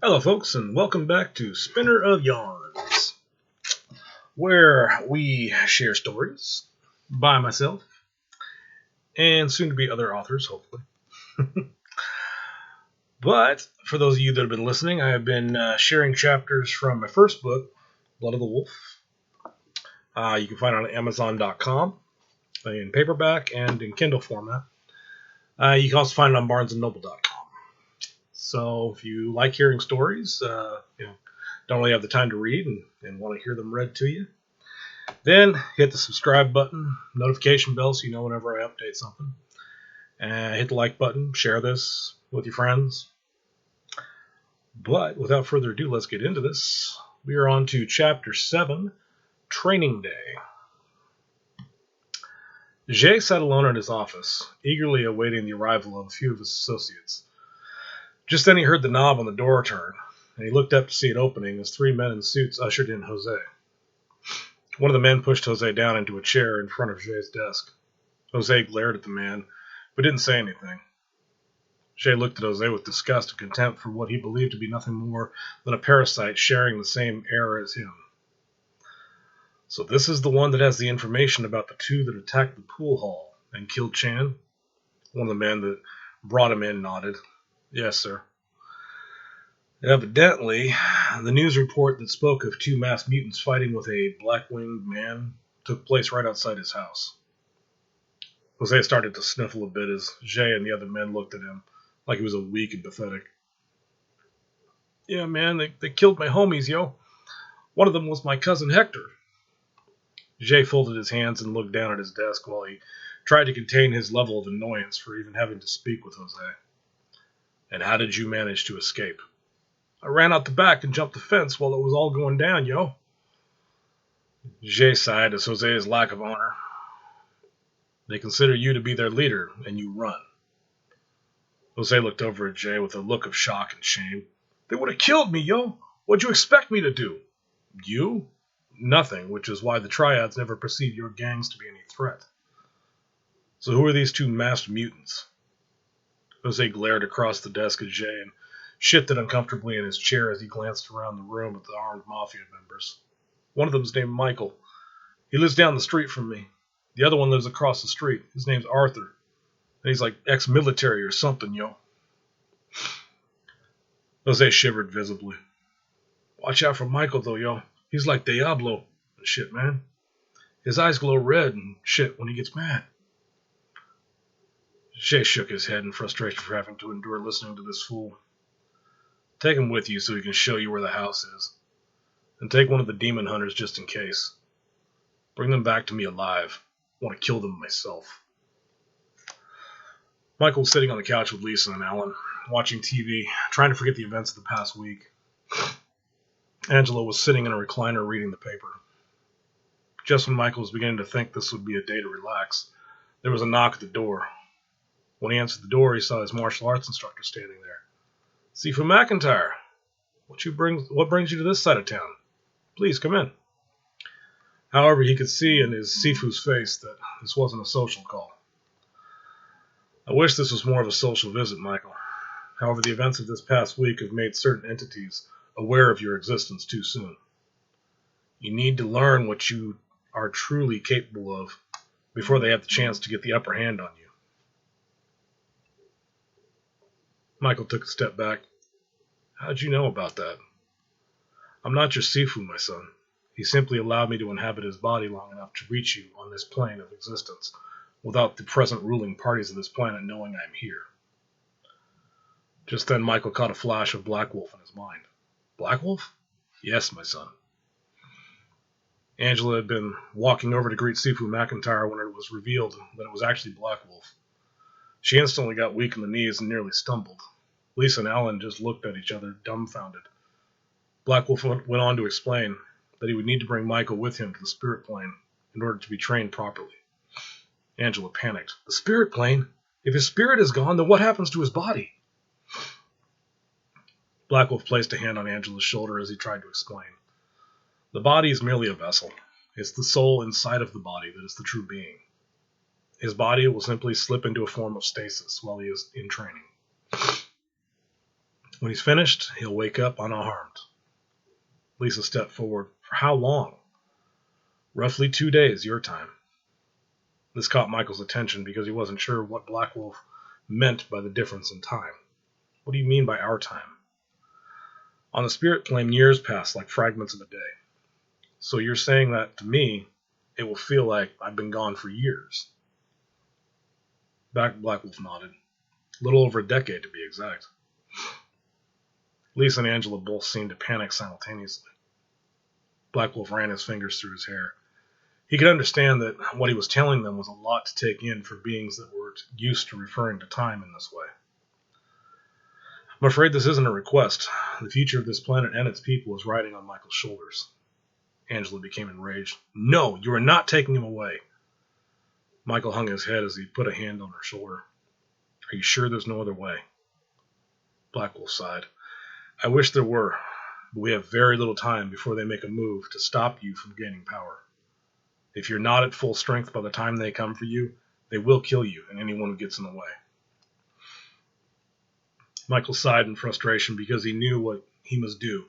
Hello, folks, and welcome back to Spinner of Yarns, where we share stories by myself and soon to be other authors, hopefully. But for those of you that have been listening, I have been sharing chapters from my first book, Blood of the Wolf. You can find it on Amazon.com in paperback and in Kindle format. You can also find it on BarnesandNoble.com. So if you like hearing stories, don't really have the time to read and want to hear them read to you, then hit the subscribe button, notification bell so you know whenever I update something. Hit the like button, share this with your friends. But without further ado, let's get into this. We are on to Chapter 7, Training Day. Ch sat alone in his office, eagerly awaiting the arrival of a few of his associates. Just then he heard the knob on the door turn, and he looked up to see it opening as three men in suits ushered in Jose. One of the men pushed Jose down into a chair in front of Jay's desk. Jose glared at the man, but didn't say anything. Jay looked at Jose with disgust and contempt for what he believed to be nothing more than a parasite sharing the same air as him. So this is the one that has the information about the two that attacked the pool hall and killed Chan? One of the men that brought him in nodded. Yes, sir. Evidently, the news report that spoke of two masked mutants fighting with a black-winged man took place right outside his house. Jose started to sniffle a bit as Jay and the other men looked at him like he was weak and pathetic. Yeah, man, they killed my homies, yo. One of them was my cousin Hector. Jay folded his hands and looked down at his desk while he tried to contain his level of annoyance for even having to speak with Jose. And how did you manage to escape? I ran out the back and jumped the fence while it was all going down, yo. Jay sighed as Jose's lack of honor. They consider you to be their leader, and you run. Jose looked over at Jay with a look of shock and shame. They would have killed me, yo. What'd you expect me to do? You? Nothing, which is why the Triads never perceived your gangs to be any threat. So who are these two masked mutants? Jose glared across the desk at Jay and shifted uncomfortably in his chair as he glanced around the room at the armed mafia members. One of them's named Michael. He lives down the street from me. The other one lives across the street. His name's Arthur. And he's like ex-military or something, yo. Jose shivered visibly. Watch out for Michael, though, yo. He's like Diablo and shit, man. His eyes glow red and shit when he gets mad. Jay shook his head in frustration for having to endure listening to this fool. Take him with you so he can show you where the house is. And take one of the demon hunters just in case. Bring them back to me alive. I want to kill them myself. Michael was sitting on the couch with Lisa and Alan, watching TV, trying to forget the events of the past week. Angela was sitting in a recliner reading the paper. Just when Michael was beginning to think this would be a day to relax, there was a knock at the door. When he answered the door, he saw his martial arts instructor standing there. Sifu McIntyre, what brings you to this side of town? Please, come in. However, he could see in his Sifu's face that this wasn't a social call. I wish this was more of a social visit, Michael. However, the events of this past week have made certain entities aware of your existence too soon. You need to learn what you are truly capable of before they have the chance to get the upper hand on you. Michael took a step back. How'd you know about that? I'm not your Sifu, my son. He simply allowed me to inhabit his body long enough to reach you on this plane of existence, without the present ruling parties of this planet knowing I'm here. Just then Michael caught a flash of Black Wolf in his mind. Black Wolf? Yes, my son. Angela had been walking over to greet Sifu McIntyre when it was revealed that it was actually Black Wolf. She instantly got weak in the knees and nearly stumbled. Lisa and Alan just looked at each other, dumbfounded. Black Wolf went on to explain that he would need to bring Michael with him to the spirit plane in order to be trained properly. Angela panicked. The spirit plane? If his spirit is gone, then what happens to his body? Black Wolf placed a hand on Angela's shoulder as he tried to explain. The body is merely a vessel. It's the soul inside of the body that is the true being. His body will simply slip into a form of stasis while he is in training. When he's finished, he'll wake up unharmed. Lisa stepped forward. For how long? Roughly 2 days, your time. This caught Michael's attention because he wasn't sure what Black Wolf meant by the difference in time. What do you mean by our time? On the spirit plane, years pass like fragments of a day. So you're saying that to me, it will feel like I've been gone for years. Black Wolf nodded. A little over a decade, to be exact. Lisa and Angela both seemed to panic simultaneously. Black Wolf ran his fingers through his hair. He could understand that what he was telling them was a lot to take in for beings that were used to referring to time in this way. I'm afraid this isn't a request. The future of this planet and its people is riding on Michael's shoulders. Angela became enraged. No, you are not taking him away. Michael hung his head as he put a hand on her shoulder. Are you sure there's no other way? Black Wolf sighed. I wish there were, but we have very little time before they make a move to stop you from gaining power. If you're not at full strength by the time they come for you, they will kill you and anyone who gets in the way. Michael sighed in frustration because he knew what he must do,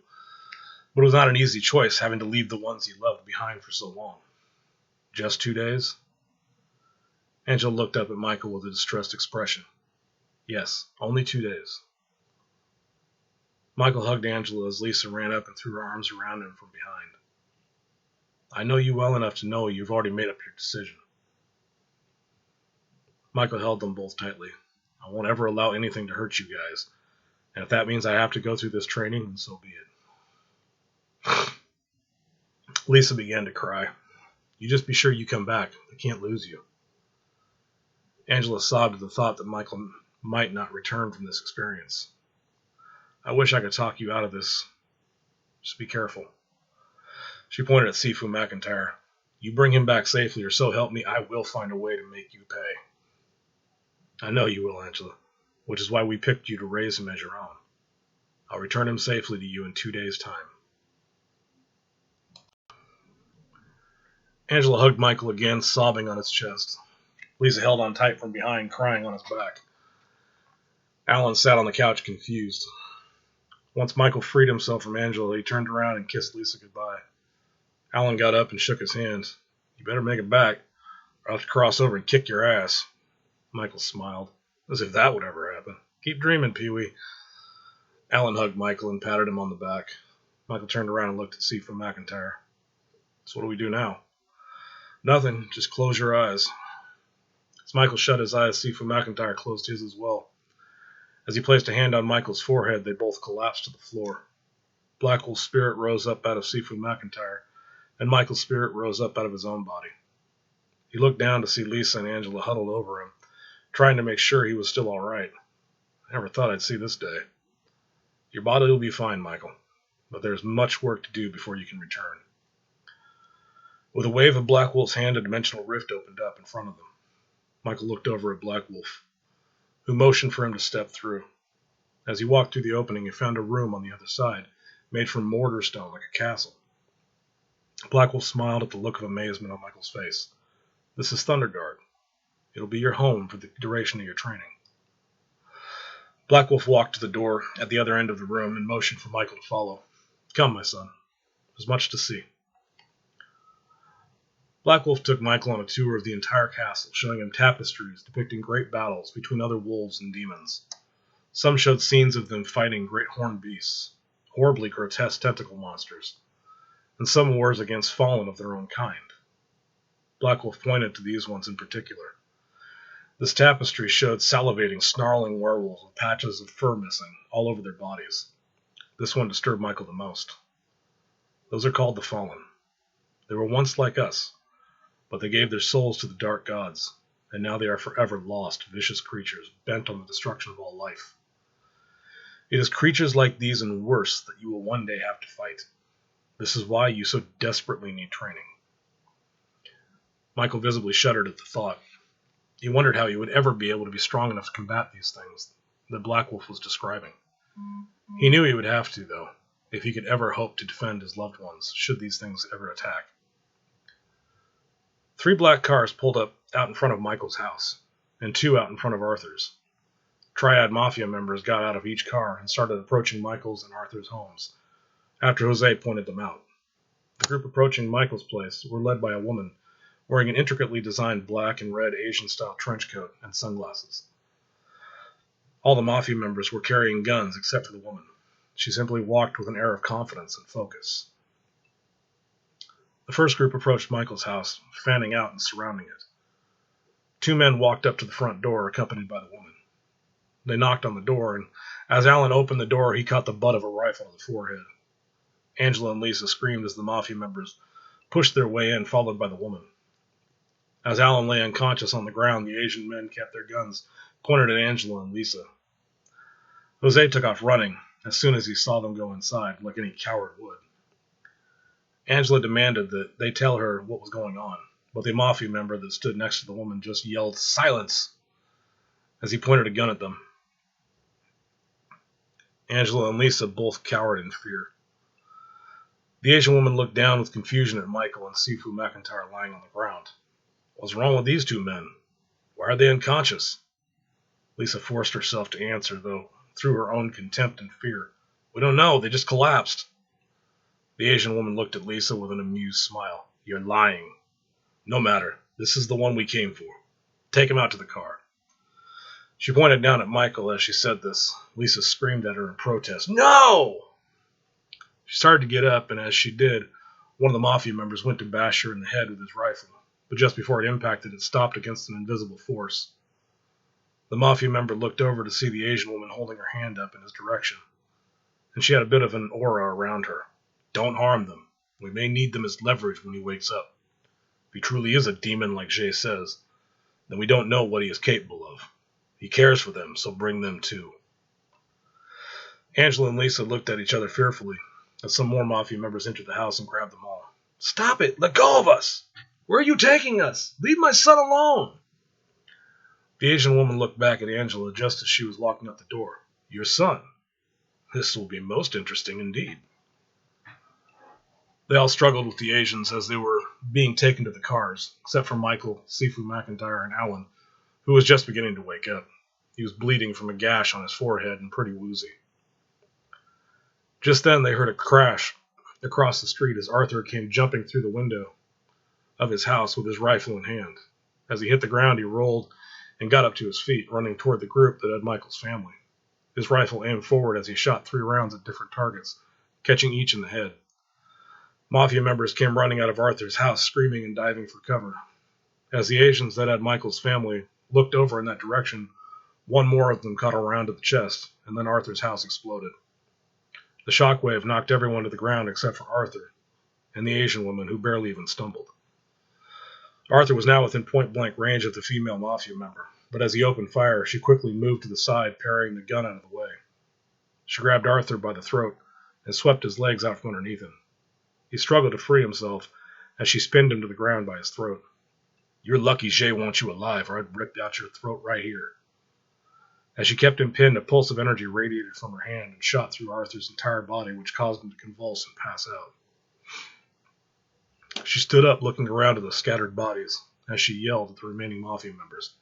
but it was not an easy choice having to leave the ones he loved behind for so long. Just 2 days? Angela looked up at Michael with a distressed expression. Yes, only 2 days. Michael hugged Angela as Lisa ran up and threw her arms around him from behind. I know you well enough to know you've already made up your decision. Michael held them both tightly. I won't ever allow anything to hurt you guys, and if that means I have to go through this training, then so be it. Lisa began to cry. You just be sure you come back. They can't lose you. Angela sobbed at the thought that Michael might not return from this experience. I wish I could talk you out of this. Just be careful. She pointed at Sifu McIntyre. You bring him back safely, or so help me, I will find a way to make you pay. I know you will, Angela, which is why we picked you to raise him as your own. I'll return him safely to you in 2 days' time. Angela hugged Michael again, sobbing on his chest. Lisa held on tight from behind, crying on his back. Alan sat on the couch, confused. Once Michael freed himself from Angela, he turned around and kissed Lisa goodbye. Alan got up and shook his hand. You better make it back, or I'll have to cross over and kick your ass. Michael smiled, as if that would ever happen. Keep dreaming, Pee-wee. Alan hugged Michael and patted him on the back. Michael turned around and looked at Sifu McIntyre. So what do we do now? Nothing, just close your eyes. As Michael shut his eyes, Sifu McIntyre closed his as well. As he placed a hand on Michael's forehead, they both collapsed to the floor. Black Wolf's spirit rose up out of Sifu McIntyre, and Michael's spirit rose up out of his own body. He looked down to see Lisa and Angela huddled over him, trying to make sure he was still all right. I never thought I'd see this day. Your body will be fine, Michael, but there's much work to do before you can return. With a wave of Black Wolf's hand, a dimensional rift opened up in front of them. Michael looked over at Black Wolf, who motioned for him to step through. As he walked through the opening, he found a room on the other side, made from mortar stone like a castle. Black Wolf smiled at the look of amazement on Michael's face. This is Thunderguard. It'll be your home for the duration of your training. Black Wolf walked to the door at the other end of the room and motioned for Michael to follow. Come, my son. There's much to see. Black Wolf took Michael on a tour of the entire castle, showing him tapestries depicting great battles between other wolves and demons. Some showed scenes of them fighting great horned beasts, horribly grotesque tentacle monsters, and some wars against fallen of their own kind. Black Wolf pointed to these ones in particular. This tapestry showed salivating, snarling werewolves with patches of fur missing all over their bodies. This one disturbed Michael the most. Those are called the Fallen. They were once like us, but they gave their souls to the dark gods, and now they are forever lost, vicious creatures bent on the destruction of all life. It is creatures like these and worse that you will one day have to fight. This is why you so desperately need training. Michael visibly shuddered at the thought. He wondered how he would ever be able to be strong enough to combat these things that Black Wolf was describing. He knew he would have to, though, if he could ever hope to defend his loved ones, should these things ever attack. 3 black cars pulled up out in front of Michael's house, and 2 out in front of Arthur's. Triad Mafia members got out of each car and started approaching Michael's and Arthur's homes, after Jose pointed them out. The group approaching Michael's place were led by a woman wearing an intricately designed black and red Asian-style trench coat and sunglasses. All the Mafia members were carrying guns except for the woman. She simply walked with an air of confidence and focus. The first group approached Michael's house, fanning out and surrounding it. 2 men walked up to the front door, accompanied by the woman. They knocked on the door, and as Alan opened the door, he caught the butt of a rifle to the forehead. Angela and Lisa screamed as the Mafia members pushed their way in, followed by the woman. As Alan lay unconscious on the ground, the Asian men kept their guns pointed at Angela and Lisa. Jose took off running as soon as he saw them go inside, like any coward would. Angela demanded that they tell her what was going on, but the Mafia member that stood next to the woman just yelled, "Silence!" as he pointed a gun at them. Angela and Lisa both cowered in fear. The Asian woman looked down with confusion at Michael and Sifu McIntyre lying on the ground. What's wrong with these 2 men? Why are they unconscious? Lisa forced herself to answer, though, through her own contempt and fear. We don't know, they just collapsed. The Asian woman looked at Lisa with an amused smile. You're lying. No matter, this is the one we came for. Take him out to the car. She pointed down at Michael as she said this. Lisa screamed at her in protest. No! She started to get up, and as she did, one of the Mafia members went to bash her in the head with his rifle, but just before it impacted, it stopped against an invisible force. The Mafia member looked over to see the Asian woman holding her hand up in his direction, and she had a bit of an aura around her. Don't harm them. We may need them as leverage when he wakes up. If he truly is a demon like Jay says, then we don't know what he is capable of. He cares for them, so bring them too. Angela and Lisa looked at each other fearfully as some more Mafia members entered the house and grabbed them all. Stop it! Let go of us! Where are you taking us? Leave my son alone! The Asian woman looked back at Angela just as she was locking up the door. Your son? This will be most interesting indeed. They all struggled with the Asians as they were being taken to the cars, except for Michael, Sifu McIntyre, and Alan, who was just beginning to wake up. He was bleeding from a gash on his forehead and pretty woozy. Just then they heard a crash across the street as Arthur came jumping through the window of his house with his rifle in hand. As he hit the ground, he rolled and got up to his feet, running toward the group that had Michael's family. His rifle aimed forward as he shot 3 rounds at different targets, catching each in the head. Mafia members came running out of Arthur's house, screaming and diving for cover. As the Asians that had Michael's family looked over in that direction, one more of them caught a round to the chest, and then Arthur's house exploded. The shockwave knocked everyone to the ground except for Arthur and the Asian woman, who barely even stumbled. Arthur was now within point-blank range of the female Mafia member, but as he opened fire, she quickly moved to the side, parrying the gun out of the way. She grabbed Arthur by the throat and swept his legs out from underneath him. He struggled to free himself as she pinned him to the ground by his throat. You're lucky Jay wants you alive, or I'd rip out your throat right here. As she kept him pinned, a pulse of energy radiated from her hand and shot through Arthur's entire body, which caused him to convulse and pass out. She stood up, looking around at the scattered bodies, as she yelled at the remaining Mafia members.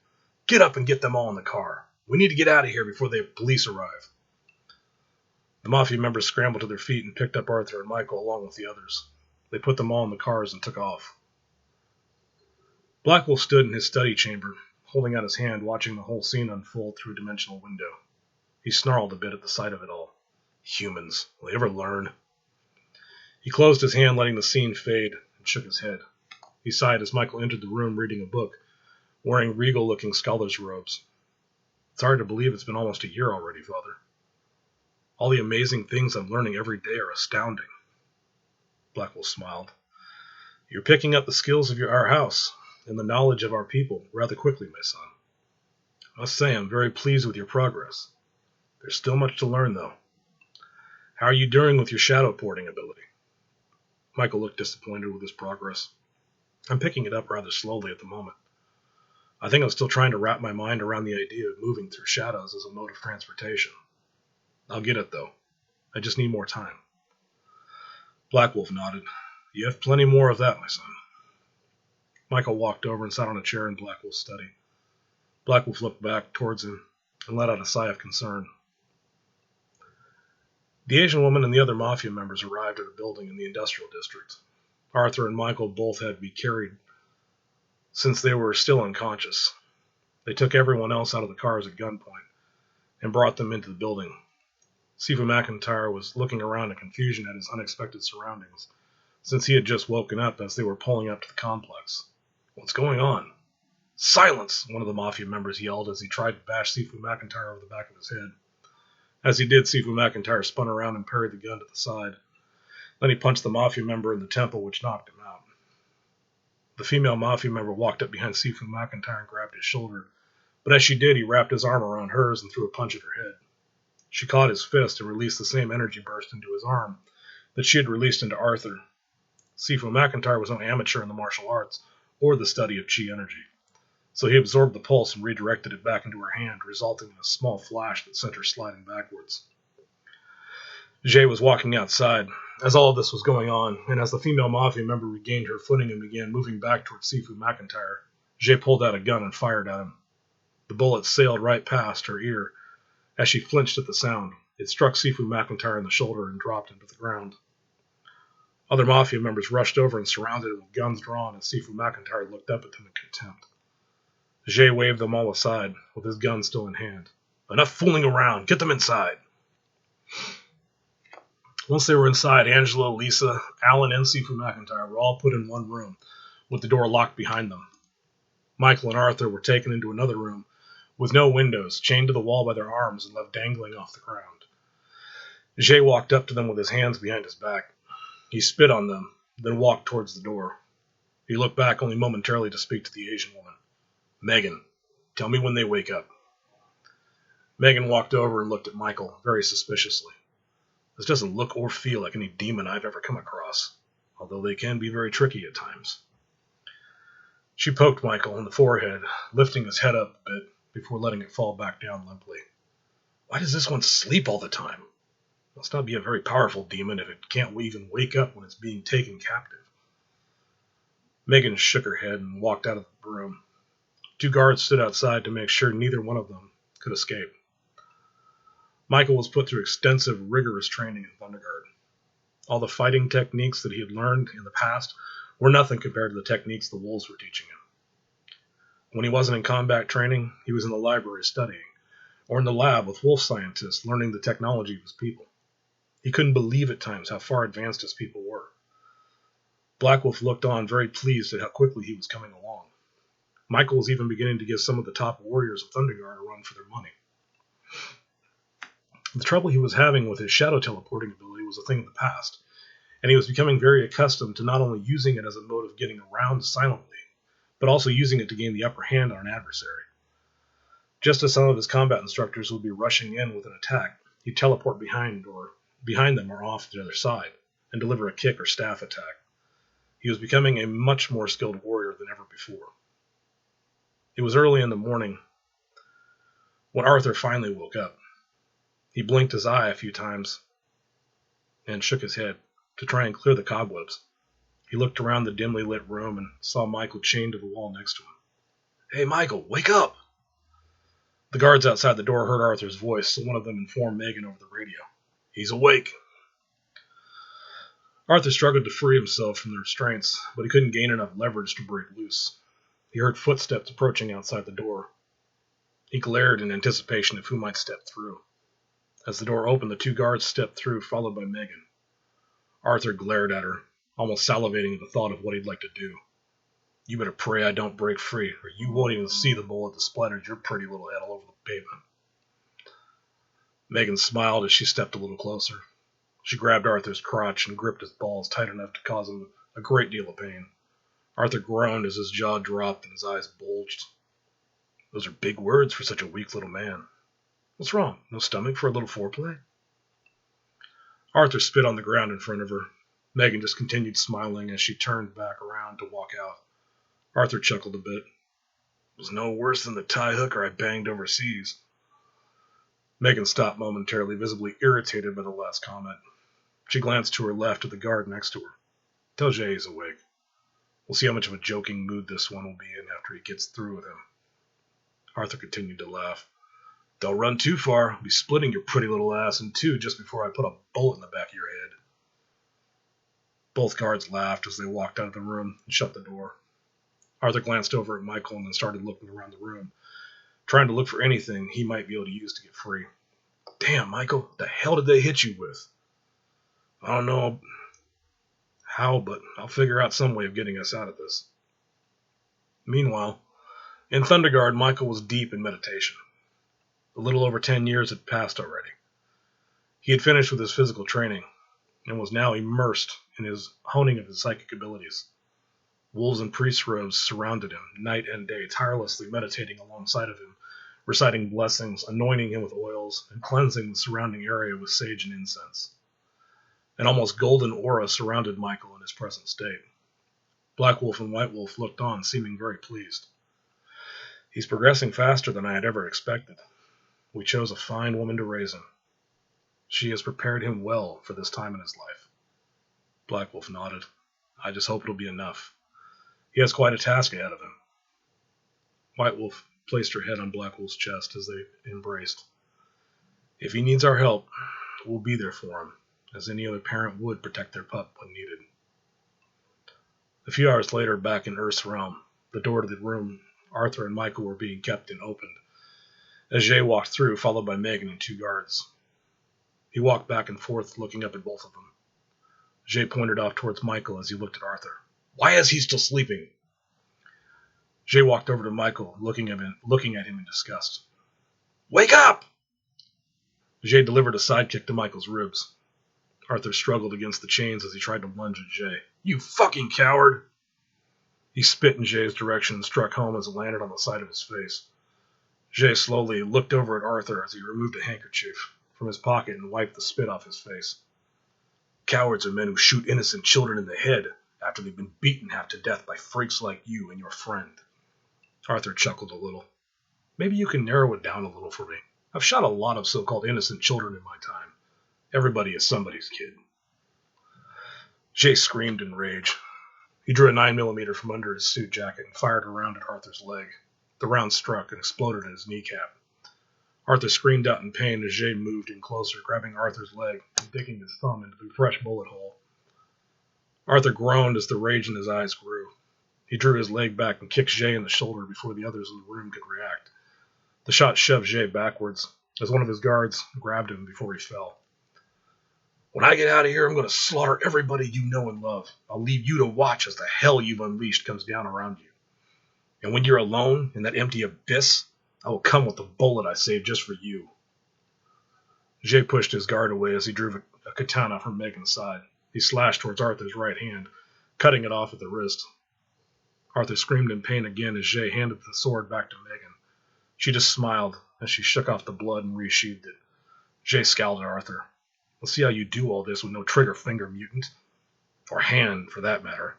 Get up and get them all in the car. We need to get out of here before the police arrive. The Mafia members scrambled to their feet and picked up Arthur and Michael along with the others. They put them all in the cars and took off. Blackwolf stood in his study chamber, holding out his hand, watching the whole scene unfold through a dimensional window. He snarled a bit at the sight of it all. Humans, will they ever learn? He closed his hand, letting the scene fade, and shook his head. He sighed as Michael entered the room reading a book, wearing regal-looking scholar's robes. It's hard to believe it's been almost a year already, Father. All the amazing things I'm learning every day are astounding. Blackwolf smiled. You're picking up the skills of our house and the knowledge of our people rather quickly, my son. I must say I'm very pleased with your progress. There's still much to learn, though. How are you doing with your shadow porting ability? Michael looked disappointed with his progress. I'm picking it up rather slowly at the moment. I think I'm still trying to wrap my mind around the idea of moving through shadows as a mode of transportation. I'll get it, though. I just need more time. Blackwolf nodded. You have plenty more of that, my son. Michael walked over and sat on a chair in Blackwolf's study. Blackwolf looked back towards him and let out a sigh of concern. The Asian woman and the other mafia members arrived at a building in the industrial district. Arthur and Michael both had to be carried since they were still unconscious. They took everyone else out of the cars at gunpoint and brought them into the building. Sifu McIntyre was looking around in confusion at his unexpected surroundings, since he had just woken up as they were pulling up to the complex. What's going on? Silence! One of the mafia members yelled as he tried to bash Sifu McIntyre over the back of his head. As he did, Sifu McIntyre spun around and parried the gun to the side. Then he punched the mafia member in the temple, which knocked him out. The female mafia member walked up behind Sifu McIntyre and grabbed his shoulder, but as she did, he wrapped his arm around hers and threw a punch at her head. She caught his fist and released the same energy burst into his arm that she had released into Arthur. Sifu McIntyre was no amateur in the martial arts or the study of chi energy, so he absorbed the pulse and redirected it back into her hand, resulting in a small flash that sent her sliding backwards. Ch7 was walking outside as all of this was going on, and as the female mafia member regained her footing and began moving back towards Sifu McIntyre, Ch7 pulled out a gun and fired at him. The bullet sailed right past her ear. As she flinched at the sound, it struck Sifu McIntyre in the shoulder and dropped him to the ground. Other mafia members rushed over and surrounded him with guns drawn as Sifu McIntyre looked up at them in contempt. Ch7 waved them all aside, with his gun still in hand. Enough fooling around! Get them inside! Once they were inside, Angela, Lisa, Alan, and Sifu McIntyre were all put in one room, with the door locked behind them. Michael and Arthur were taken into another room, with no windows, chained to the wall by their arms and left dangling off the ground. Ch7 walked up to them with his hands behind his back. He spit on them, then walked towards the door. He looked back only momentarily to speak to the Asian woman. Megan, tell me when they wake up. Megan walked over and looked at Michael very suspiciously. This doesn't look or feel like any demon I've ever come across, although they can be very tricky at times. She poked Michael in the forehead, lifting his head up a bit before letting it fall back down limply. Why does this one sleep all the time? It must not be a very powerful demon if it can't even wake up when it's being taken captive. Megan shook her head and walked out of the room. 2 guards stood outside to make sure neither one of them could escape. Michael was put through extensive, rigorous training in Thunderguard. All the fighting techniques that he had learned in the past were nothing compared to the techniques the wolves were teaching him. When he wasn't in combat training, he was in the library studying, or in the lab with wolf scientists learning the technology of his people. He couldn't believe at times how far advanced his people were. Black Wolf looked on, very pleased at how quickly he was coming along. Michael was even beginning to give some of the top warriors of Thunderguard a run for their money. The trouble he was having with his shadow teleporting ability was a thing of the past, and he was becoming very accustomed to not only using it as a mode of getting around silently, but also using it to gain the upper hand on an adversary. Just as some of his combat instructors would be rushing in with an attack, he'd teleport behind them or off to the other side, and deliver a kick or staff attack. He was becoming a much more skilled warrior than ever before. It was early in the morning when Arthur finally woke up. He blinked his eye a few times and shook his head to try and clear the cobwebs. He looked around the dimly lit room and saw Michael chained to the wall next to him. Hey, Michael, wake up! The guards outside the door heard Arthur's voice, so one of them informed Megan over the radio. He's awake. Arthur struggled to free himself from the restraints, but he couldn't gain enough leverage to break loose. He heard footsteps approaching outside the door. He glared in anticipation of who might step through. As the door opened, the 2 guards stepped through, followed by Megan. Arthur glared at her, almost salivating at the thought of what he'd like to do. You better pray I don't break free, or you won't even see the bullet that splattered your pretty little head all over the pavement. Megan smiled as she stepped a little closer. She grabbed Arthur's crotch and gripped his balls tight enough to cause him a great deal of pain. Arthur groaned as his jaw dropped and his eyes bulged. Those are big words for such a weak little man. What's wrong? No stomach for a little foreplay? Arthur spit on the ground in front of her. Megan just continued smiling as she turned back around to walk out. Arthur chuckled a bit. It was no worse than the tie hooker I banged overseas. Megan stopped momentarily, visibly irritated by the last comment. She glanced to her left at the guard next to her. Tell Jay he's awake. We'll see how much of a joking mood this one will be in after he gets through with him. Arthur continued to laugh. Don't run too far. I'll be splitting your pretty little ass in two just before I put a bullet in the back of your head. Both guards laughed as they walked out of the room and shut the door. Arthur glanced over at Michael and then started looking around the room, trying to look for anything he might be able to use to get free. Damn, Michael, what the hell did they hit you with? I don't know how, but I'll figure out some way of getting us out of this. Meanwhile, in Thunderguard, Michael was deep in meditation. A little over 10 years had passed already. He had finished with his physical training and was now immersed in his honing of his psychic abilities. Wolves in priest robes surrounded him, night and day, tirelessly meditating alongside of him, reciting blessings, anointing him with oils, and cleansing the surrounding area with sage and incense. An almost golden aura surrounded Michael in his present state. Black Wolf and White Wolf looked on, seeming very pleased. He's progressing faster than I had ever expected. We chose a fine woman to raise him. She has prepared him well for this time in his life. Black Wolf nodded. I just hope it'll be enough. He has quite a task ahead of him. White Wolf placed her head on Black Wolf's chest as they embraced. If he needs our help, we'll be there for him, as any other parent would protect their pup when needed. A few hours later, back in Earth's realm, the door to the room Arthur and Michael were being kept in opened, as Jay walked through, followed by Megan and two guards. He walked back and forth, looking up at both of them. Jay pointed off towards Michael as he looked at Arthur. Why is he still sleeping? Jay walked over to Michael, looking at him in disgust. Wake up! Jay delivered a sidekick to Michael's ribs. Arthur struggled against the chains as he tried to lunge at Jay. You fucking coward! He spit in Jay's direction and struck home as it landed on the side of his face. Jay slowly looked over at Arthur as he removed a handkerchief from his pocket and wiped the spit off his face. Cowards are men who shoot innocent children in the head after they've been beaten half to death by freaks like you and your friend. Arthur chuckled a little. Maybe you can narrow it down a little for me. I've shot a lot of so-called innocent children in my time. Everybody is somebody's kid. Jay screamed in rage. He drew a 9mm from under his suit jacket and fired a round at Arthur's leg. The round struck and exploded in his kneecap. Arthur screamed out in pain as Jay moved in closer, grabbing Arthur's leg and digging his thumb into the fresh bullet hole. Arthur groaned as the rage in his eyes grew. He drew his leg back and kicked Jay in the shoulder before the others in the room could react. The shot shoved Jay backwards as one of his guards grabbed him before he fell. When I get out of here, I'm going to slaughter everybody you know and love. I'll leave you to watch as the hell you've unleashed comes down around you. And when you're alone in that empty abyss, I will come with the bullet I saved just for you. Jay pushed his guard away as he drew a katana from Megan's side. He slashed towards Arthur's right hand, cutting it off at the wrist. Arthur screamed in pain again as Jay handed the sword back to Megan. She just smiled as she shook off the blood and resheathed it. Jay scowled at Arthur. Let's see how you do all this with no trigger finger, mutant. Or hand, for that matter.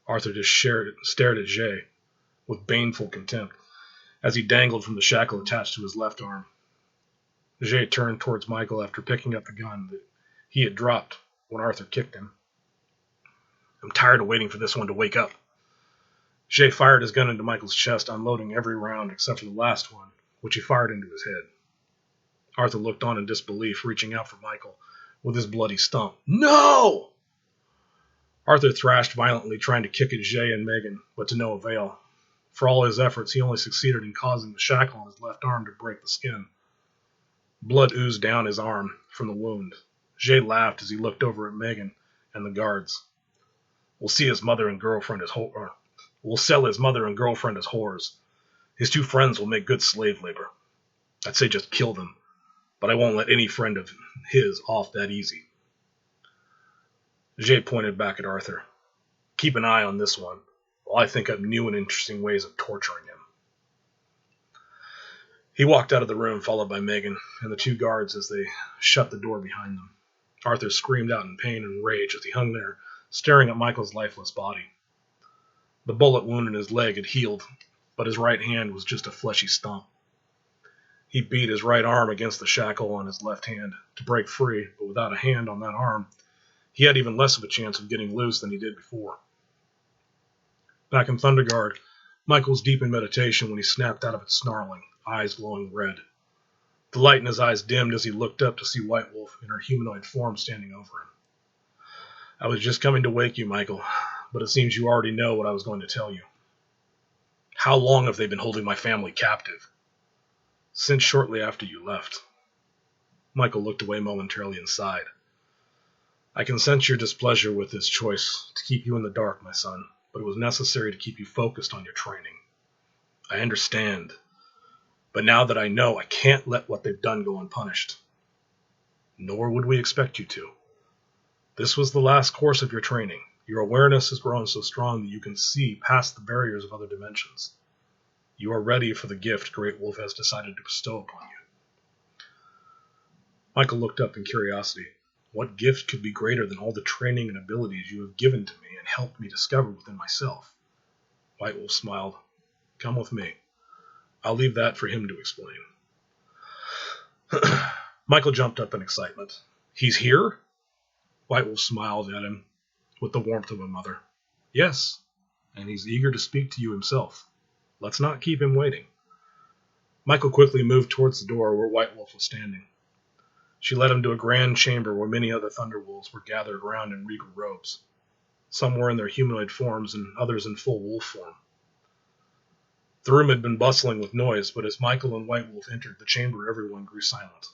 Arthur just stared at Jay with baneful contempt as he dangled from the shackle attached to his left arm. Jay turned towards Michael after picking up the gun that he had dropped when Arthur kicked him. I'm tired of waiting for this one to wake up. Jay fired his gun into Michael's chest, unloading every round except for the last one, which he fired into his head. Arthur looked on in disbelief, reaching out for Michael with his bloody stump. No! Arthur thrashed violently, trying to kick at Jay and Megan, but to no avail. For all his efforts, he only succeeded in causing the shackle on his left arm to break the skin. Blood oozed down his arm from the wound. Jay laughed as he looked over at Megan and the guards. We'll sell his mother and girlfriend as whores. His two friends will make good slave labor. I'd say just kill them, but I won't let any friend of his off that easy. Jay pointed back at Arthur. Keep an eye on this one, while I think up new and interesting ways of torturing him. He walked out of the room, followed by Megan and the two guards as they shut the door behind them. Arthur screamed out in pain and rage as he hung there, staring at Michael's lifeless body. The bullet wound in his leg had healed, but his right hand was just a fleshy stump. He beat his right arm against the shackle on his left hand to break free, but without a hand on that arm, he had even less of a chance of getting loose than he did before. Back in Thunderguard, Michael was deep in meditation when he snapped out of it snarling, eyes glowing red. The light in his eyes dimmed as he looked up to see White Wolf in her humanoid form standing over him. I was just coming to wake you, Michael, but it seems you already know what I was going to tell you. How long have they been holding my family captive? Since shortly after you left. Michael looked away momentarily and sighed. I can sense your displeasure with this choice to keep you in the dark, my son, but it was necessary to keep you focused on your training. I understand, but now that I know, I can't let what they've done go unpunished. Nor would we expect you to. This was the last course of your training. Your awareness has grown so strong that you can see past the barriers of other dimensions. You are ready for the gift Great Wolf has decided to bestow upon you. Michael looked up in curiosity. What gift could be greater than all the training and abilities you have given to me and helped me discover within myself? White Wolf smiled. Come with me. I'll leave that for him to explain. Michael jumped up in excitement. He's here? White Wolf smiled at him with the warmth of a mother. Yes, and he's eager to speak to you himself. Let's not keep him waiting. Michael quickly moved towards the door where White Wolf was standing. She led him to a grand chamber where many other Thunderwolves were gathered around in regal robes. Some were in their humanoid forms and others in full wolf form. The room had been bustling with noise, but as Michael and White Wolf entered the chamber, everyone grew silent.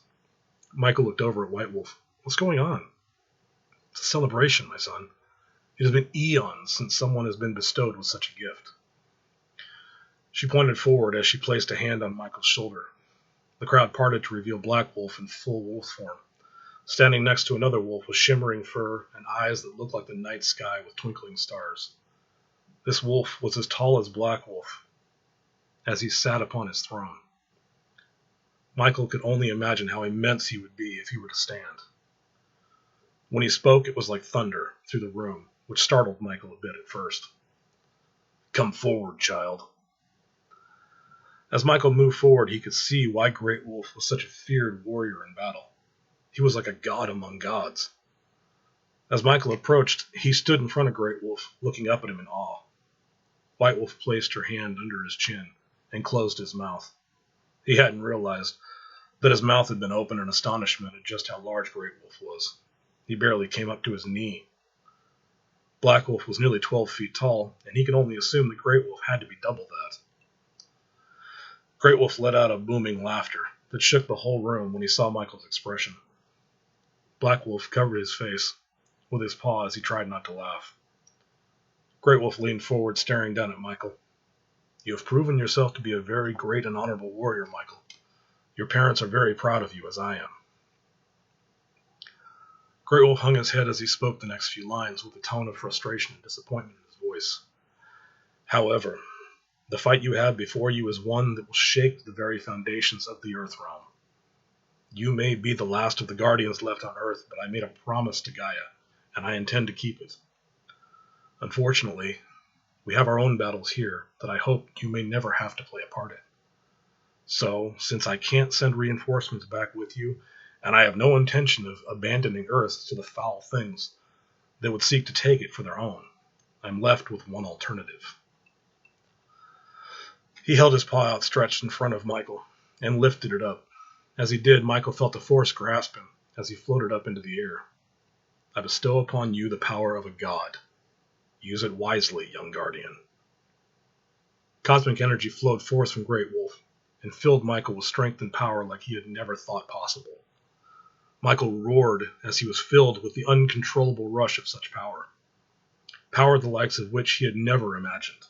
Michael looked over at White Wolf. What's going on? It's a celebration, my son. It has been eons since someone has been bestowed with such a gift. She pointed forward as she placed a hand on Michael's shoulder. The crowd parted to reveal Black Wolf in full wolf form. Standing next to another wolf with shimmering fur and eyes that looked like the night sky with twinkling stars. This wolf was as tall as Black Wolf, as he sat upon his throne. Michael could only imagine how immense he would be if he were to stand. When he spoke, it was like thunder through the room, which startled Michael a bit at first. Come forward, child. As Michael moved forward, he could see why Great Wolf was such a feared warrior in battle. He was like a god among gods. As Michael approached, he stood in front of Great Wolf, looking up at him in awe. White Wolf placed her hand under his chin and closed his mouth. He hadn't realized that his mouth had been open in astonishment at just how large Great Wolf was. He barely came up to his knee. Black Wolf was nearly 12 feet tall, and he could only assume that Great Wolf had to be double that. Great Wolf let out a booming laughter that shook the whole room when he saw Michael's expression. Black Wolf covered his face with his paw as he tried not to laugh. Great Wolf leaned forward, staring down at Michael. You have proven yourself to be a very great and honorable warrior, Michael. Your parents are very proud of you, as I am. Great Wolf hung his head as he spoke the next few lines with a tone of frustration and disappointment in his voice. However, the fight you have before you is one that will shake the very foundations of the Earth realm. You may be the last of the Guardians left on Earth, but I made a promise to Gaia, and I intend to keep it. Unfortunately, we have our own battles here that I hope you may never have to play a part in. So, since I can't send reinforcements back with you, and I have no intention of abandoning Earth to the foul things that would seek to take it for their own, I'm left with one alternative. He held his paw outstretched in front of Michael and lifted it up. As he did, Michael felt a force grasp him as he floated up into the air. I bestow upon you the power of a god. Use it wisely, young guardian. Cosmic energy flowed forth from Great Wolf and filled Michael with strength and power like he had never thought possible. Michael roared as he was filled with the uncontrollable rush of such power. Power the likes of which he had never imagined.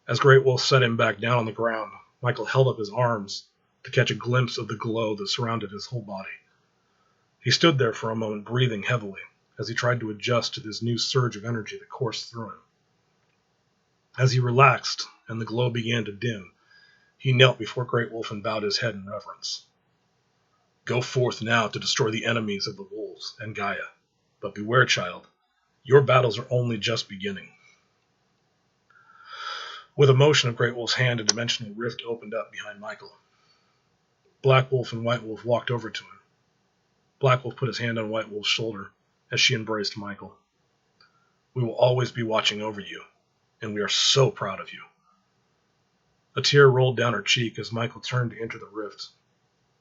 As Great Wolf set him back down on the ground, Michael held up his arms to catch a glimpse of the glow that surrounded his whole body. He stood there for a moment, breathing heavily, as he tried to adjust to this new surge of energy that coursed through him. As he relaxed and the glow began to dim, he knelt before Great Wolf and bowed his head in reverence. Go forth now to destroy the enemies of the wolves and Gaia. But beware, child, your battles are only just beginning. With a motion of Great Wolf's hand, a dimensional rift opened up behind Michael. Black Wolf and White Wolf walked over to him. Black Wolf put his hand on White Wolf's shoulder as she embraced Michael. We will always be watching over you, and we are so proud of you. A tear rolled down her cheek as Michael turned to enter the rift.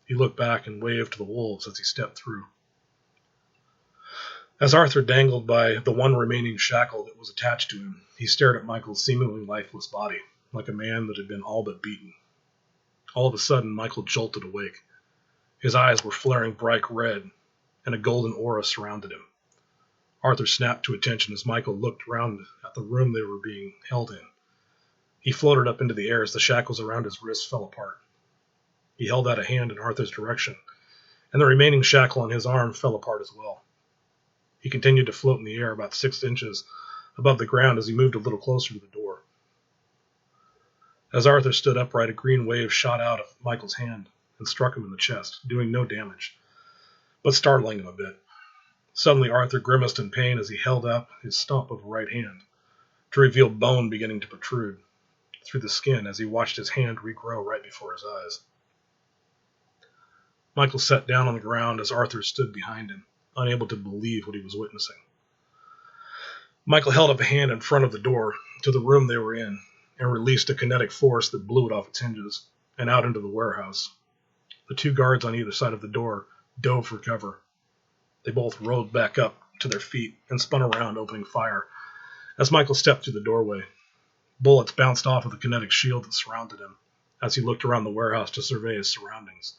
He looked back and waved to the wolves as he stepped through. As Arthur dangled by the one remaining shackle that was attached to him, he stared at Michael's seemingly lifeless body, like a man that had been all but beaten. All of a sudden, Michael jolted awake. His eyes were flaring bright red, and a golden aura surrounded him. Arthur snapped to attention as Michael looked around at the room they were being held in. He floated up into the air as the shackles around his wrists fell apart. He held out a hand in Arthur's direction, and the remaining shackle on his arm fell apart as well. He continued to float in the air about 6 inches above the ground as he moved a little closer to the door. As Arthur stood upright, a green wave shot out of Michael's hand and struck him in the chest, doing no damage, but startling him a bit. Suddenly, Arthur grimaced in pain as he held up his stump of a right hand to reveal bone beginning to protrude through the skin as he watched his hand regrow right before his eyes. Michael sat down on the ground as Arthur stood behind him, unable to believe what he was witnessing. Michael held up a hand in front of the door to the room they were in and released a kinetic force that blew it off its hinges and out into the warehouse. The 2 guards on either side of the door dove for cover. They both rolled back up to their feet and spun around, opening fire. As Michael stepped through the doorway, bullets bounced off of the kinetic shield that surrounded him as he looked around the warehouse to survey his surroundings,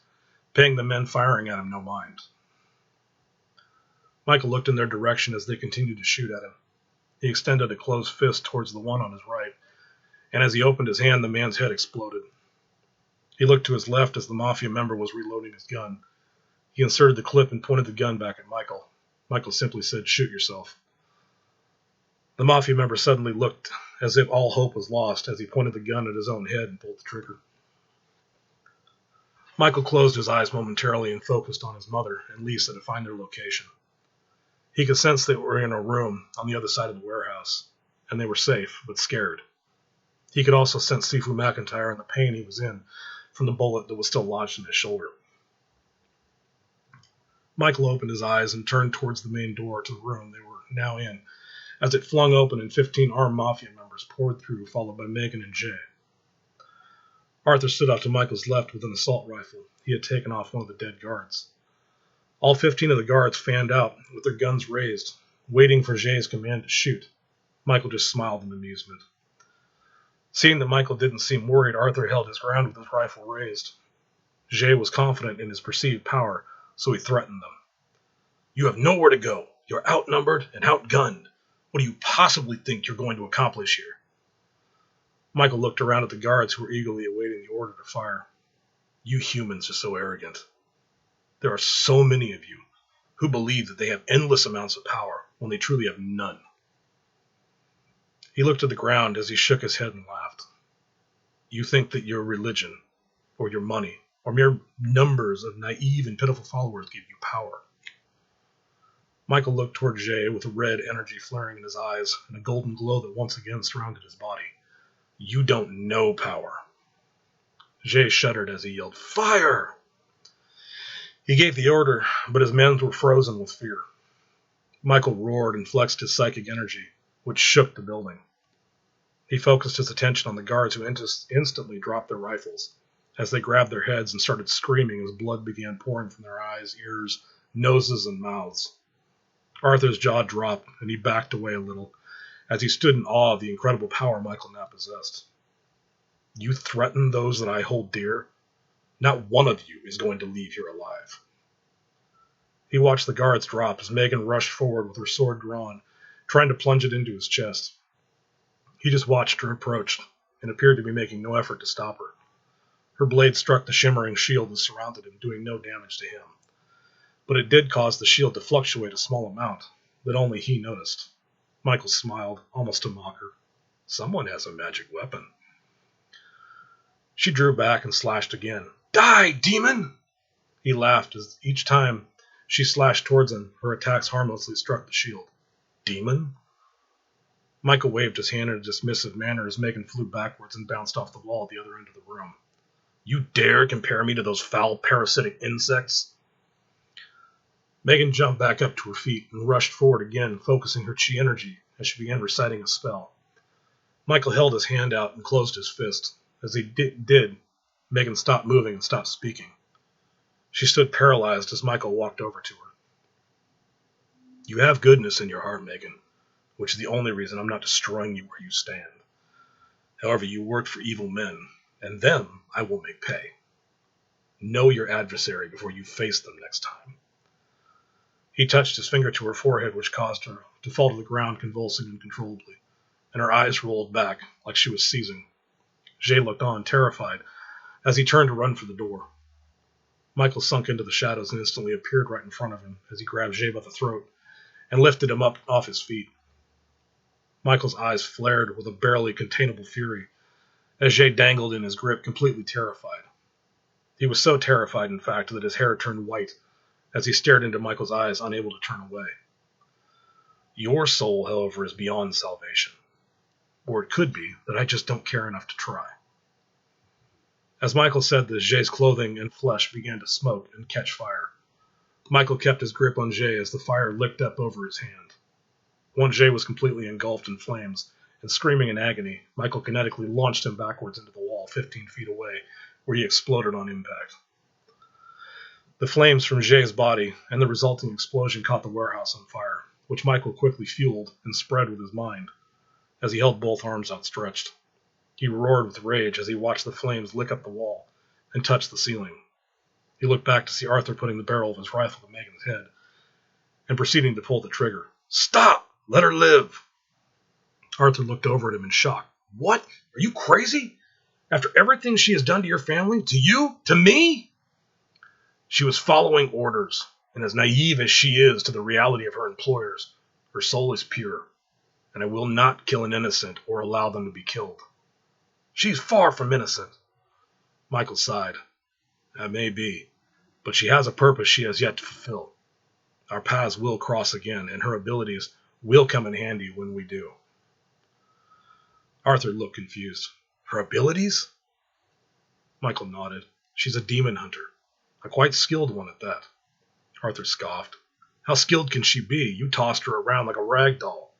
paying the men firing at him no mind. Michael looked in their direction as they continued to shoot at him. He extended a closed fist towards the one on his right, and as he opened his hand, the man's head exploded. He looked to his left as the Mafia member was reloading his gun. He inserted the clip and pointed the gun back at Michael. Michael simply said, "Shoot yourself." The Mafia member suddenly looked as if all hope was lost as he pointed the gun at his own head and pulled the trigger. Michael closed his eyes momentarily and focused on his mother and Lisa to find their location. He could sense they were in a room on the other side of the warehouse, and they were safe, but scared. He could also sense Sifu McIntyre and the pain he was in from the bullet that was still lodged in his shoulder. Michael opened his eyes and turned towards the main door to the room they were now in, as it flung open and 15 armed Mafia members poured through, followed by Megan and Jay. Arthur stood off to Michael's left with an assault rifle he had taken off one of the dead guards. All 15 of the guards fanned out with their guns raised, waiting for Jay's command to shoot. Michael just smiled in amusement. Seeing that Michael didn't seem worried, Arthur held his ground with his rifle raised. Jay was confident in his perceived power, so he threatened them. "You have nowhere to go. You're outnumbered and outgunned. What do you possibly think you're going to accomplish here?" Michael looked around at the guards who were eagerly awaiting the order to fire. "You humans are so arrogant. There are so many of you who believe that they have endless amounts of power when they truly have none." He looked at the ground as he shook his head and laughed. "You think that your religion, or your money, or mere numbers of naive and pitiful followers give you power." Michael looked toward Jay with a red energy flaring in his eyes and a golden glow that once again surrounded his body. "You don't know power." Jay shuddered as he yelled, "Fire!" He gave the order, but his men were frozen with fear. Michael roared and flexed his psychic energy, which shook the building. He focused his attention on the guards who instantly dropped their rifles as they grabbed their heads and started screaming as blood began pouring from their eyes, ears, noses, and mouths. Arthur's jaw dropped, and he backed away a little as he stood in awe of the incredible power Michael now possessed. "You threaten those that I hold dear? Not one of you is going to leave here alive." He watched the guards drop as Megan rushed forward with her sword drawn, trying to plunge it into his chest. He just watched her approach and appeared to be making no effort to stop her. Her blade struck the shimmering shield that surrounded him, doing no damage to him. But it did cause the shield to fluctuate a small amount that only he noticed. Michael smiled, almost to mock her. Someone has a magic weapon. She drew back and slashed again. "Die, demon!" He laughed as each time she slashed towards him, her attacks harmlessly struck the shield. "Demon?" Michael waved his hand in a dismissive manner as Megan flew backwards and bounced off the wall at the other end of the room. "You dare compare me to those foul parasitic insects?" Megan jumped back up to her feet and rushed forward again, focusing her chi energy as she began reciting a spell. Michael held his hand out and closed his fist. As he did, Megan stopped moving and stopped speaking. She stood paralyzed as Michael walked over to her. You have goodness in your heart, Megan, which is the only reason I'm not destroying you where you stand. However, you worked for evil men, and them I will make pay. Know your adversary before you face them next time. He touched his finger to her forehead, which caused her to fall to the ground convulsing uncontrollably, and her eyes rolled back like she was seizing. Ch7 looked on, terrified, as he turned to run for the door. Michael sunk into the shadows and instantly appeared right in front of him as he grabbed Ch7 by the throat and lifted him up off his feet. Michael's eyes flared with a barely containable fury as Ch7 dangled in his grip, completely terrified. He was so terrified, in fact, that his hair turned white as he stared into Michael's eyes, unable to turn away. Your soul, however, is beyond salvation. Or it could be that I just don't care enough to try. As Michael said this, Ch7's clothing and flesh began to smoke and catch fire. Michael kept his grip on Ch7 as the fire licked up over his hand. Once Ch7 was completely engulfed in flames, and screaming in agony, Michael kinetically launched him backwards into the wall 15 feet away, where he exploded on impact. The flames from Ch7's body and the resulting explosion caught the warehouse on fire, which Michael quickly fueled and spread with his mind, as he held both arms outstretched. He roared with rage as he watched the flames lick up the wall and touch the ceiling. He looked back to see Arthur putting the barrel of his rifle to Megan's head and proceeding to pull the trigger. Stop! Let her live! Arthur looked over at him in shock. What? Are you crazy? After everything she has done to your family? To you? To me? She was following orders, and as naive as she is to the reality of her employers, her soul is pure, and I will not kill an innocent or allow them to be killed. She's far from innocent. Michael sighed. That may be, but she has a purpose she has yet to fulfill. Our paths will cross again, and her abilities will come in handy when we do. Arthur looked confused. Her abilities? Michael nodded. She's a demon hunter. A quite skilled one at that. Arthur scoffed. How skilled can she be? You tossed her around like a rag doll.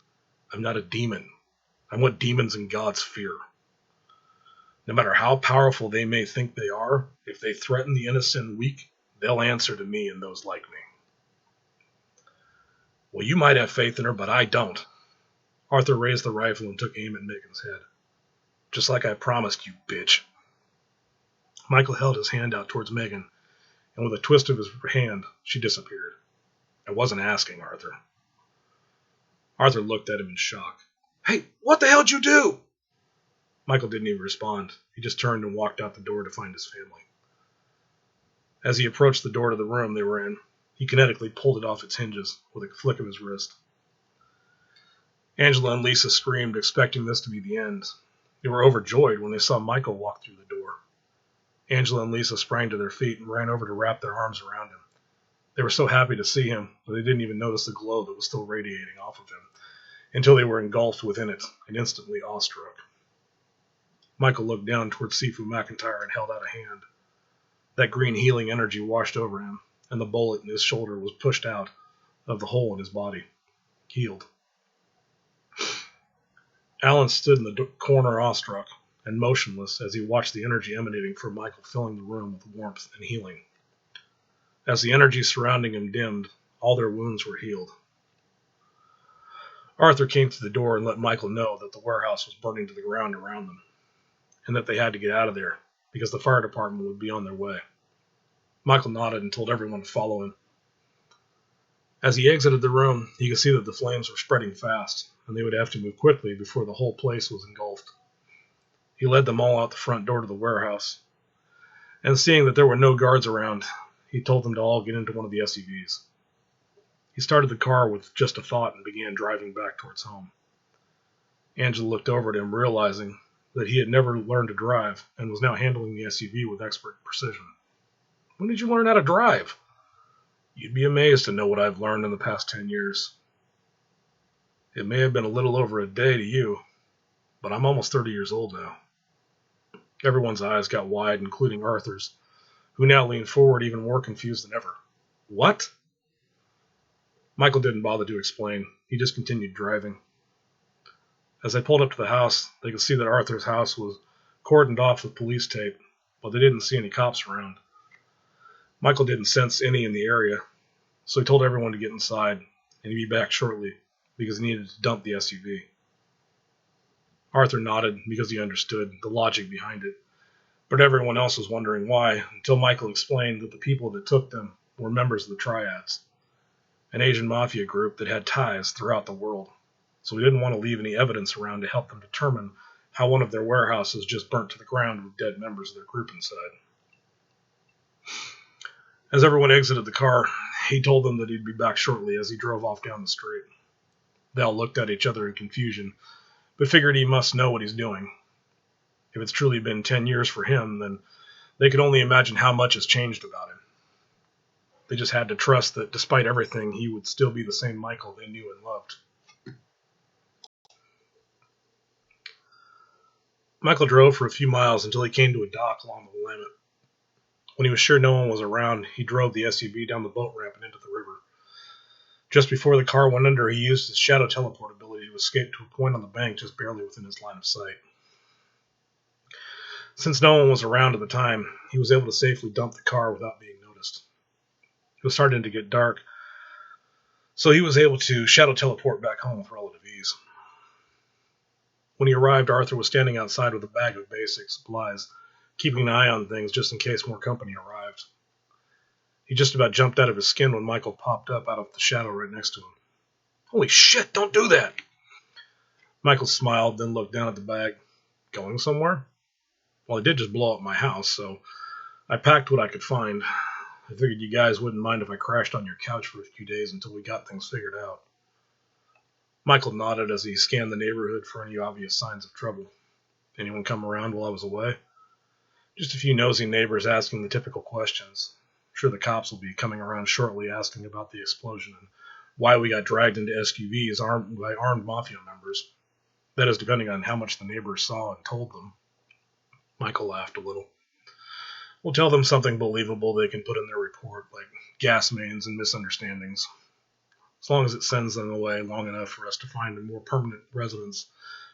I'm not a demon. I'm what demons and gods fear. No matter how powerful they may think they are, if they threaten the innocent and weak, they'll answer to me and those like me. Well, you might have faith in her, but I don't. Arthur raised the rifle and took aim at Megan's head. Just like I promised you, bitch. Michael held his hand out towards Megan, and with a twist of his hand, she disappeared. I wasn't asking, Arthur. Arthur looked at him in shock. Hey, what the hell did you do? Michael didn't even respond. He just turned and walked out the door to find his family. As he approached the door to the room they were in, he kinetically pulled it off its hinges with a flick of his wrist. Angela and Lisa screamed, expecting this to be the end. They were overjoyed when they saw Michael walk through the door. Angela and Lisa sprang to their feet and ran over to wrap their arms around him. They were so happy to see him that they didn't even notice the glow that was still radiating off of him, until they were engulfed within it and instantly awestruck. Michael looked down towards Sifu McIntyre and held out a hand. That green healing energy washed over him, and the bullet in his shoulder was pushed out of the hole in his body, healed. Alan stood in the corner awestruck and motionless as he watched the energy emanating from Michael filling the room with warmth and healing. As the energy surrounding him dimmed, all their wounds were healed. Arthur came to the door and let Michael know that the warehouse was burning to the ground around them, and that they had to get out of there because the fire department would be on their way. Michael nodded and told everyone to follow him. As he exited the room, he could see that the flames were spreading fast, and they would have to move quickly before the whole place was engulfed. He led them all out the front door to the warehouse, and seeing that there were no guards around, he told them to all get into one of the SUVs. He started the car with just a thought and began driving back towards home. Angela looked over at him, realizing that he had never learned to drive and was now handling the SUV with expert precision. When did you learn how to drive? You'd be amazed to know what I've learned in the past 10 years. It may have been a little over a day to you, but I'm almost 30 years old now. Everyone's eyes got wide, including Arthur's, who now leaned forward even more confused than ever. What? Michael didn't bother to explain. He just continued driving. As they pulled up to the house, they could see that Arthur's house was cordoned off with police tape, but they didn't see any cops around. Michael didn't sense any in the area, so he told everyone to get inside, and he'd be back shortly because he needed to dump the SUV. Arthur nodded because he understood the logic behind it, but everyone else was wondering why, until Michael explained that the people that took them were members of the Triads, an Asian mafia group that had ties throughout the world, so he didn't want to leave any evidence around to help them determine how one of their warehouses just burnt to the ground with dead members of their group inside. As everyone exited the car, he told them that he'd be back shortly as he drove off down the street. They all looked at each other in confusion, but figured he must know what he's doing. If it's truly been 10 years for him, then they could only imagine how much has changed about him. They just had to trust that despite everything, he would still be the same Michael they knew and loved. Michael drove for a few miles until he came to a dock along the Willamette. When he was sure no one was around, he drove the SUV down the boat ramp and into the river. Just before the car went under, he used his shadow teleport ability to escape to a point on the bank just barely within his line of sight. Since no one was around at the time, he was able to safely dump the car without being noticed. It was starting to get dark, so he was able to shadow teleport back home with relative ease. When he arrived, Arthur was standing outside with a bag of basic supplies, keeping an eye on things just in case more company arrived. He just about jumped out of his skin when Michael popped up out of the shadow right next to him. "Holy shit, don't do that!" Michael smiled, then looked down at the bag. "Going somewhere?" "Well, I did just blow up my house, so I packed what I could find. I figured you guys wouldn't mind if I crashed on your couch for a few days until we got things figured out." Michael nodded as he scanned the neighborhood for any obvious signs of trouble. "Anyone come around while I was away?" "Just a few nosy neighbors asking the typical questions. I'm sure the cops will be coming around shortly asking about the explosion and why we got dragged into SUVs by armed mafia members. That is depending on how much the neighbors saw and told them." Michael laughed a little. "We'll tell them something believable they can put in their report, like gas mains and misunderstandings. As long as it sends them away long enough for us to find a more permanent residence,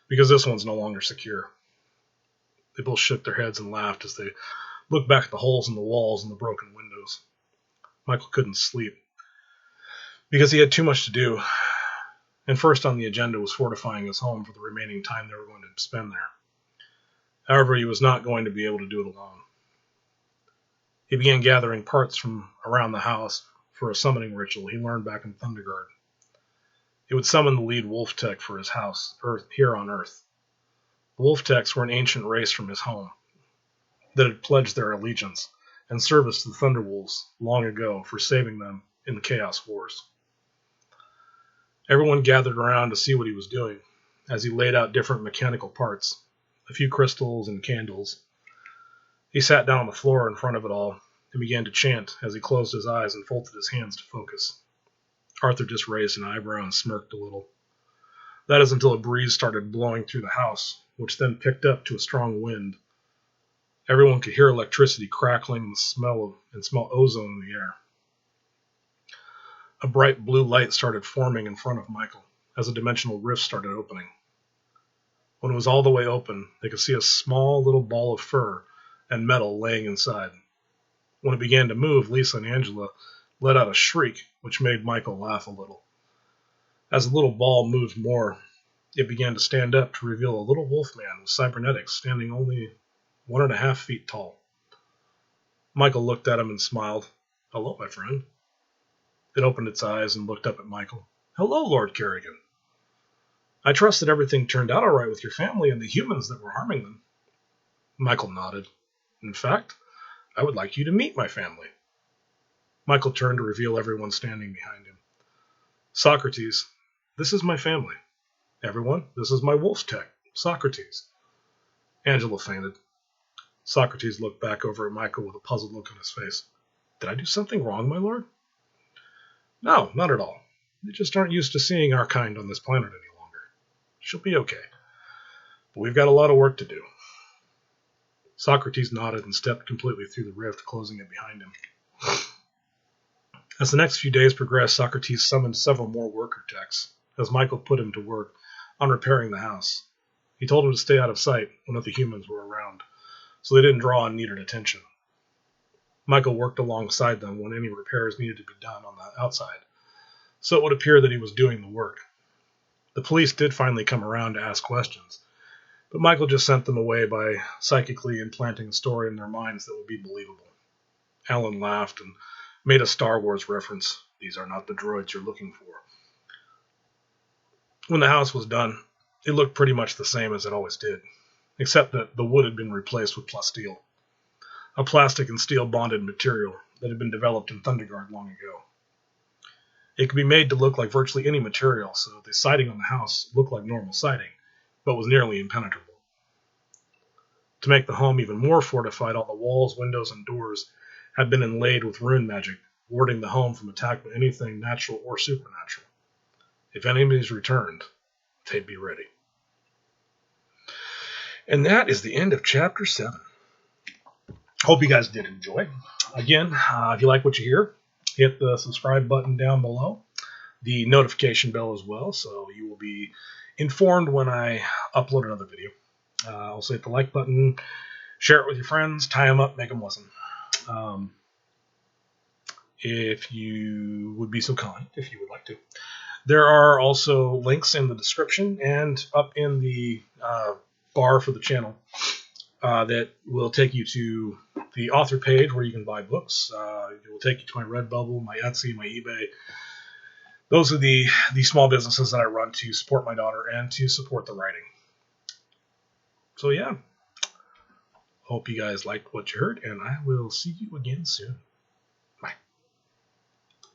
because this one's no longer secure." They both shook their heads and laughed as they looked back at the holes in the walls and the broken windows. Michael couldn't sleep because he had too much to do, and first on the agenda was fortifying his home for the remaining time they were going to spend there. However, he was not going to be able to do it alone. He began gathering parts from around the house for a summoning ritual he learned back in Thunderguard. It would summon the lead wolf tech for his house, here on Earth. The wolf techs were an ancient race from his home that had pledged their allegiance and service to the Thunderwolves long ago for saving them in the Chaos Wars. Everyone gathered around to see what he was doing as he laid out different mechanical parts, a few crystals and candles. He sat down on the floor in front of it all and began to chant as he closed his eyes and folded his hands to focus. Arthur just raised an eyebrow and smirked a little. That is until a breeze started blowing through the house, which then picked up to a strong wind. Everyone could hear electricity crackling and smell ozone in the air. A bright blue light started forming in front of Michael as a dimensional rift started opening. When it was all the way open, they could see a small little ball of fur and metal laying inside. When it began to move, Lisa and Angela let out a shriek, which made Michael laugh a little. As the little ball moved more, it began to stand up to reveal a little wolf man with cybernetics standing only 1.5 feet tall. Michael looked at him and smiled. "Hello, my friend." It opened its eyes and looked up at Michael. "Hello, Lord Kerrigan. I trust that everything turned out all right with your family and the humans that were harming them." Michael nodded. "In fact, I would like you to meet my family." Michael turned to reveal everyone standing behind him. "Socrates, this is my family. Everyone, this is my wolf tech, Socrates." Angela fainted. Socrates looked back over at Michael with a puzzled look on his face. "Did I do something wrong, my lord?" "No, not at all. They just aren't used to seeing our kind on this planet any longer. She'll be okay. But we've got a lot of work to do." Socrates nodded and stepped completely through the rift, closing it behind him. As the next few days progressed, Socrates summoned several more worker techs, as Michael put him to work on repairing the house. He told him to stay out of sight when other humans were around, so they didn't draw unneeded attention. Michael worked alongside them when any repairs needed to be done on the outside, so it would appear that he was doing the work. The police did finally come around to ask questions, but Michael just sent them away by psychically implanting a story in their minds that would be believable. Alan laughed and made a Star Wars reference. These are not the droids you're looking for. When the house was done, it looked pretty much the same as it always did, except that the wood had been replaced with plasteel, a plastic and steel bonded material that had been developed in Thunderguard long ago. It could be made to look like virtually any material, so the siding on the house looked like normal siding, but was nearly impenetrable. To make the home even more fortified, all the walls, windows, and doors had been inlaid with rune magic, warding the home from attack by anything natural or supernatural. If enemies returned, they'd be ready. And that is the end of Chapter 7. Hope you guys did enjoy. Again, if you like what you hear, hit the subscribe button down below, the notification bell as well, so you will be informed when I upload another video. Also hit the like button, share it with your friends, tie them up, make them listen. If you would be so kind, if you would like to. There are also links in the description and up in the bar for the channel that will take you to the author page where you can buy books. It will take you to my Redbubble, my Etsy, my eBay. Those are the small businesses that I run to support my daughter and to support the writing. So yeah, hope you guys liked what you heard, and I will see you again soon.